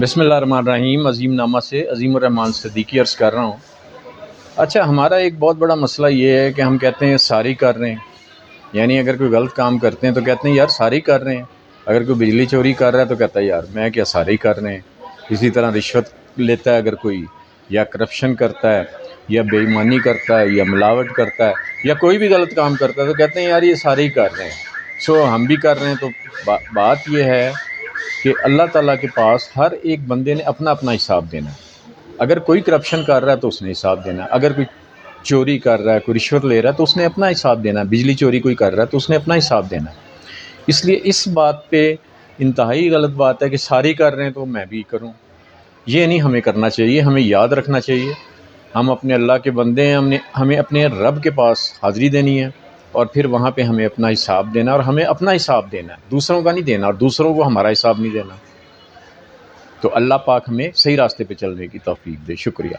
بسم اللہ الرحمن الرحیم۔ عظیم نامہ سے عظیم الرحمن صدیقی عرض کر رہا ہوں۔ اچھا، ہمارا ایک بہت بڑا مسئلہ یہ ہے کہ ہم کہتے ہیں ساری کر رہے ہیں، یعنی اگر کوئی غلط کام کرتے ہیں تو کہتے ہیں یار ساری کر رہے ہیں۔ اگر کوئی بجلی چوری کر رہا ہے تو کہتا ہے یار میں کیا ساری کر رہے ہیں۔ اسی طرح رشوت لیتا ہے اگر کوئی، یا کرپشن کرتا ہے، یا بے ایمانی کرتا ہے، یا ملاوٹ کرتا ہے، یا کوئی بھی غلط کام کرتا ہے تو کہتے ہیں یار یہ سارے ہی کر رہے ہیں، سو ہم بھی کر رہے ہیں۔ تو بات یہ ہے کہ اللہ تعالیٰ کے پاس ہر ایک بندے نے اپنا اپنا حساب دینا ہے۔ اگر کوئی کرپشن کر رہا ہے تو اس نے حساب دینا ہے، اگر کوئی چوری کر رہا ہے، کوئی رشوت لے رہا ہے تو اس نے اپنا حساب دینا ہے، بجلی چوری کوئی کر رہا ہے تو اس نے اپنا حساب دینا ہے۔ اس لیے اس بات پہ انتہائی غلط بات ہے کہ ساری کر رہے ہیں تو میں بھی کروں، یہ نہیں ہمیں کرنا چاہیے۔ ہمیں یاد رکھنا چاہیے ہم اپنے اللہ کے بندے ہیں، ہمیں اپنے رب کے پاس حاضری دینی ہے، اور پھر وہاں پہ ہمیں اپنا حساب دینا، اور ہمیں اپنا حساب دینا ہے، دوسروں کا نہیں دینا، اور دوسروں کو ہمارا حساب نہیں دینا۔ تو اللہ پاک ہمیں صحیح راستے پہ چلنے کی توفیق دے۔ شکریہ۔